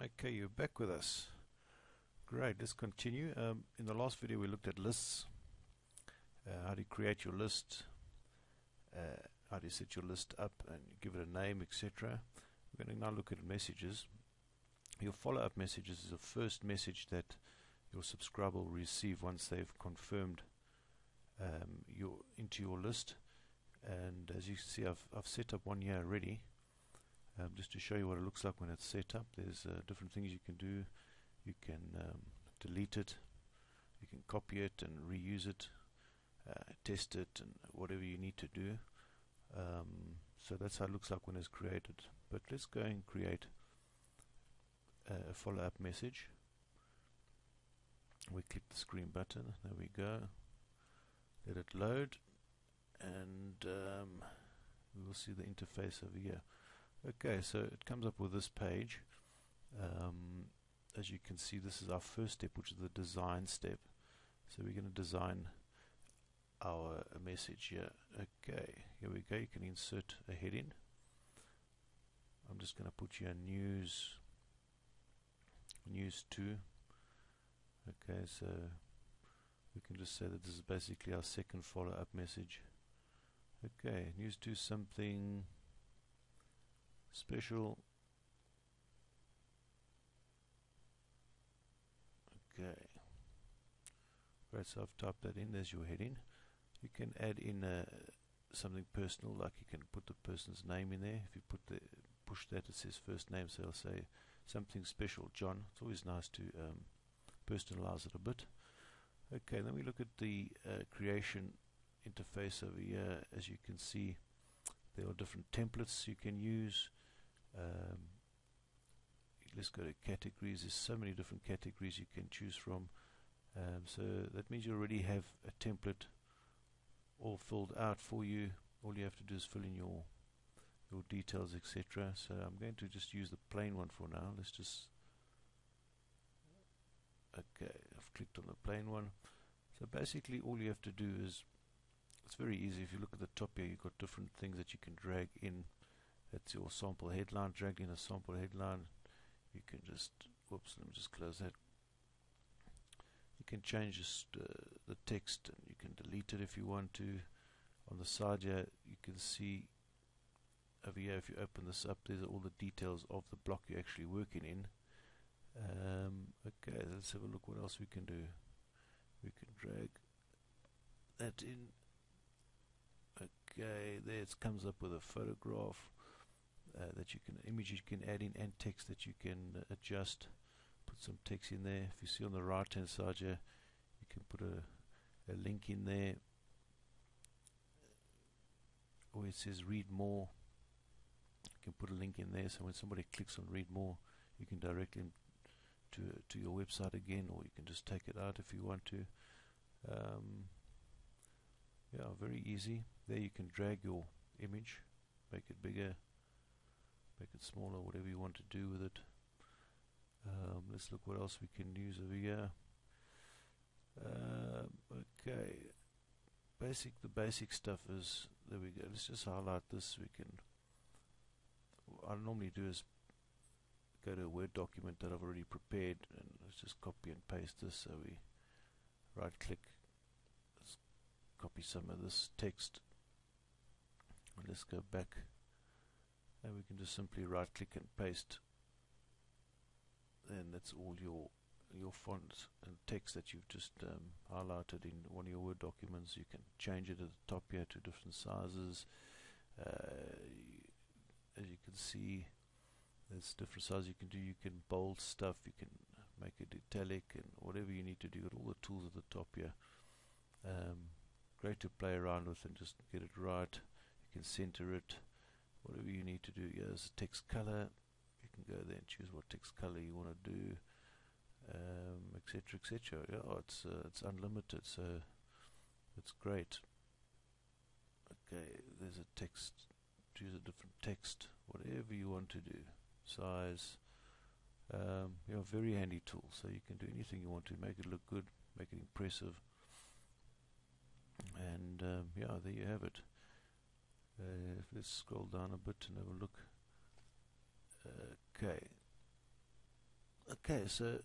Okay, you're back with us. Great, let's continue. In the last video we looked at lists, how to create your list, how to set your list up and give it a name, etc. We're going to now look at messages. Your follow-up messages is the first message that your subscriber will receive once they've confirmed into your list. And as you can see, I've set up one here already. Just to show you what it looks like when it's set up. There's different things you can do. You can delete it, you can copy it and reuse it, test it, and whatever you need to do. So that's how it looks like when it's created. But let's go and create a follow-up message. We click the screen button, there we go. Let it load, and we will see the interface over here. Okay, so it comes up with this page. As you can see, this is our first step, which is the design step. So we're going to design our message here. Okay, here we go. You can insert a heading. I'm just going to put here news 2. Okay, so we can just say that this is basically our second follow-up message. Okay, news 2 something special. Okay, right, so I've typed that in. There's your heading. You can add in something personal, like you can put the person's name in there. If you push that, it says first name, so I'll say something special, John. It's always nice to personalize it a bit. Okay, then we look at the creation interface over here. As you can see, there are different templates you can use. Let's go to categories. There's so many different categories you can choose from. So that means you already have a template all filled out for you. All you have to do is fill in your details, etc. So I'm going to just use the plain one for now. Let's just okay, I've clicked on the plain one. So basically all you have to do is, it's very easy. If you look at the top here, you've got different things that you can drag in. That's your sample headline. Drag in a sample headline. You can just, whoops, let me just close that. You can change just the text, and you can delete it if you want to. On the side here, you can see over here, if you open this up, there's all the details of the block you're actually working in. Okay, let's have a look what else we can do. We can drag that in. Okay, there it comes up with a photograph that you can, image you can add in, and text that you can adjust. Put some text in there. If you see on the right hand side here, you can put a link in there where it says read more. You can put a link in there, so when somebody clicks on read more, you can direct them to your website again, or you can just take it out if you want to. Yeah, very easy. There you can drag your image, make it bigger, make it smaller, whatever you want to do with it. Let's look what else we can use over here. Okay, the basic stuff is, there we go. Let's just highlight this. We can, what I normally do is go to a Word document that I've already prepared, and let's just copy and paste this. So we right click, let's copy some of this text, and let's go back, and we can just simply right click and paste. And that's all your fonts and text that you've just highlighted in one of your Word documents. You can change it at the top here to different sizes. As you can see, there's different sizes you can do. You can bold stuff, you can make it italic, and whatever you need to do. Got all the tools at the top here. Great to play around with and just get it right. You can center it, whatever you need to do. Here's the text color. You can go there and choose what text color you want to do, etc., etc. Yeah, it's unlimited, so it's great. Okay, there's a text. Choose a different text, whatever you want to do. Size. Yeah, very handy tool. So you can do anything you want to, make it look good, make it impressive, and yeah, there you have it. Let's scroll down a bit and have a look. Okay, Okay, so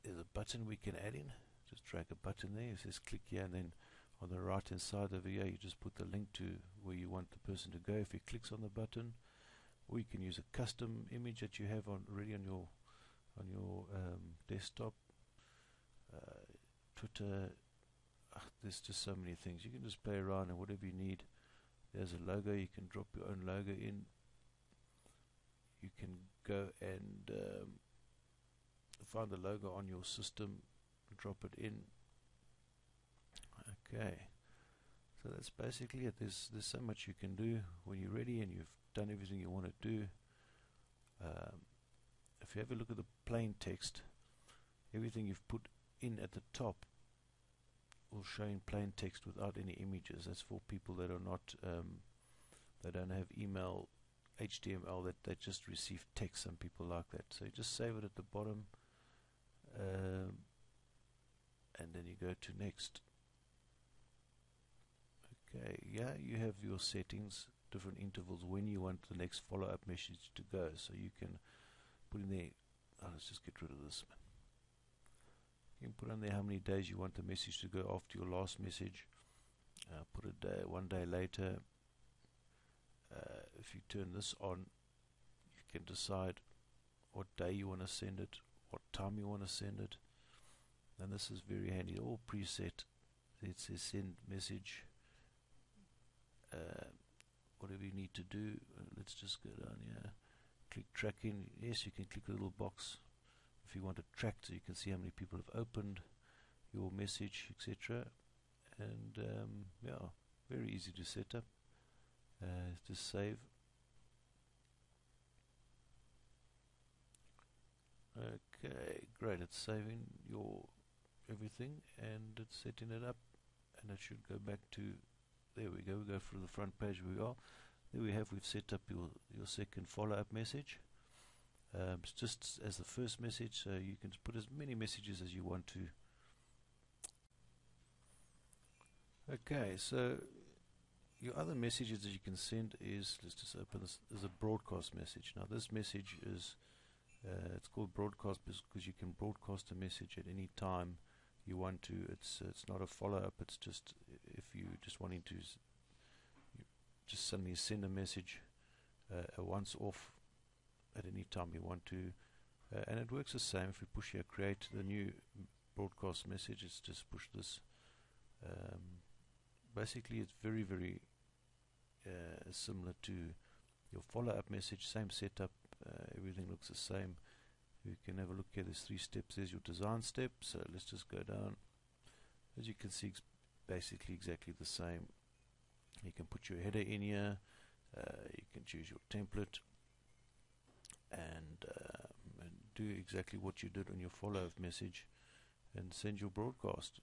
there's a button we can add in. Just drag a button there. It says click here, and then on the right hand side over here you just put the link to where you want the person to go if he clicks on the button. Or you can use a custom image that you have already on your desktop. Twitter, there's just so many things. You can just play around and whatever you need. There's a logo, you can drop your own logo in. You can go and find the logo on your system, drop it in. Okay, so that's basically it. There's so much you can do when you're ready and you've done everything you want to do. If you have a look at the plain text, everything you've put in at the top will show in plain text without any images. That's for people that are not, they don't have email HTML, that they just receive text. Some people like that. So you just save it at the bottom, and then you go to next. Okay, yeah, you have your settings, different intervals when you want the next follow-up message to go. So you can put in there, let's just get rid of this one. You can put on there how many days you want the message to go after your last message. Put a day, 1 day later. If you turn this on, you can decide what day you want to send it, what time you want to send it. And this is very handy, all preset. It says send message. Whatever you need to do, let's just go down here. Click tracking. Yes, you can click the little box if you want to track, so you can see how many people have opened your message, etc. And yeah, very easy to set up. Just save. Okay, great. It's saving your everything and it's setting it up, and it should go back to. There we go. We go through the front page. Where we are. There we have. We've set up your second follow-up message. It's just as the first message, so you can put as many messages as you want to. Okay, so your other messages that you can send is, let's just open this, is a broadcast message. Now this message is, it's called broadcast because you can broadcast a message at any time you want to. It's not a follow-up, it's just if you just wanting to just suddenly send a message once off at any time you want to, and it works the same. If we push here create the new broadcast message, it's just push this. Basically it's very similar to your follow-up message, same setup, everything looks the same. You can have a look here. There's 3 steps. There's your design step, so let's just go down. As you can see, it's basically exactly the same. You can put your header in here, you can choose your template and do exactly what you did on your follow-up message and send your broadcast.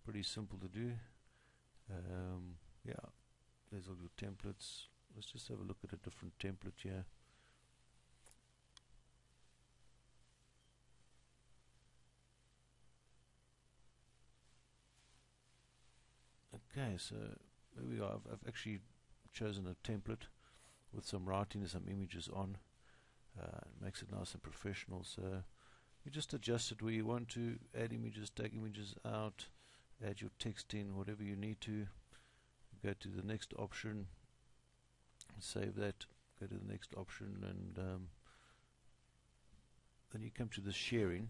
Pretty simple to do. Yeah, there's all your templates. Let's just have a look at a different template here. Okay, so there we are. I've actually chosen a template with some writing and some images on. It makes it nice and professional. So you just adjust it where you want to. Add images, take images out, add your text in, whatever you need to. Go to the next option, save that, go to the next option, and then you come to the sharing.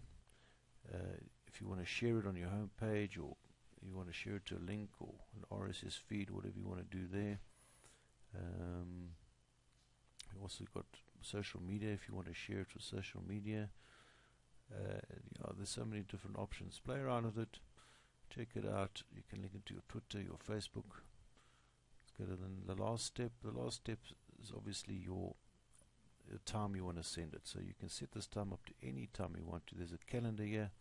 If you want to share it on your home page, or you want to share it to a link or an RSS feed, whatever you want to do there. You also got social media if you want to share it with social media. Yeah, there's so many different options. Play around with it, check it out. You can link it to your Twitter, your Facebook. Let's go to the last step. The last step is obviously the time you want to send it. So you can set this time up to any time you want to. There's a calendar here.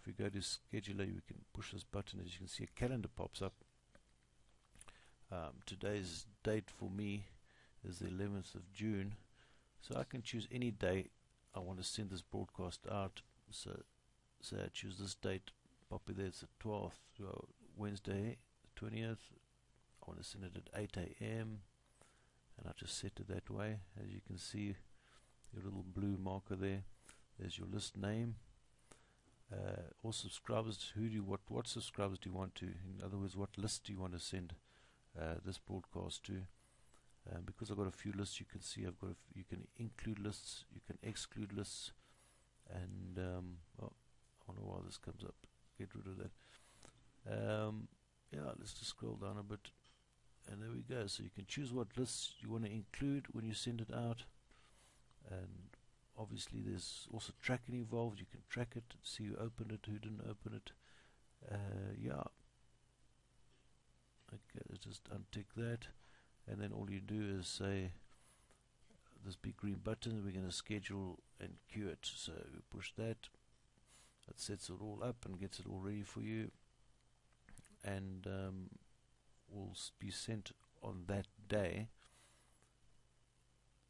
If we go to scheduler, we can push this button. As you can see, a calendar pops up. Today's date for me is the 11th of June, so I can choose any day I want to send this broadcast out. So I choose this date, pop it there, it's the 12th, Wednesday, the 20th. I want to send it at 8 AM, and I just set it that way. As you can see, your little blue marker there. There's your list name. All subscribers, what subscribers do you want to, in other words, what list do you want to send this broadcast to? Because I've got a few lists, you can see you can include lists, you can exclude lists, and I wonder why this comes up. Get rid of that. Yeah, let's just scroll down a bit, and there we go. So you can choose what lists you want to include when you send it out, and obviously there's also tracking involved. You can track it, see who opened it, who didn't open it. Yeah. Okay, let's just untick that, and then all you do is say this big green button, we're going to schedule and queue it. So we push that, it sets it all up and gets it all ready for you, and will be sent on that day.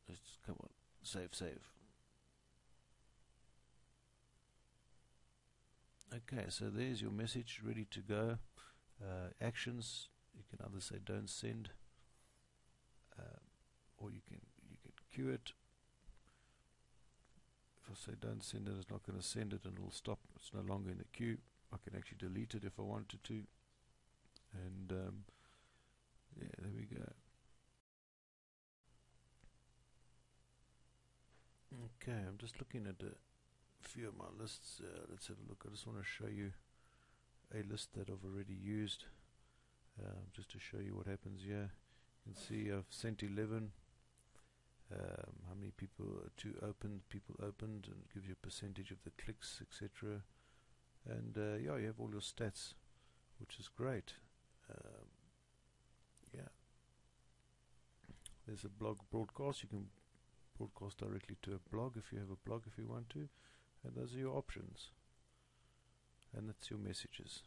Let's come on, save. Okay, so there's your message ready to go. Actions, you can either say don't send, or you can queue it. If I say don't send it, it's not going to send it and it'll stop. It's no longer in the queue. I can actually delete it if I wanted to. And yeah, there we go. Okay, I'm just looking at a few of my lists. Let's have a look. I just want to show you a list that I've already used, just to show you what happens here. You can see I've sent 11. How many people opened, and give you a percentage of the clicks, etc. And yeah, you have all your stats, which is great. Yeah, there's a blog broadcast. You can broadcast directly to a blog if you have a blog, if you want to, and those are your options, and that's your messages.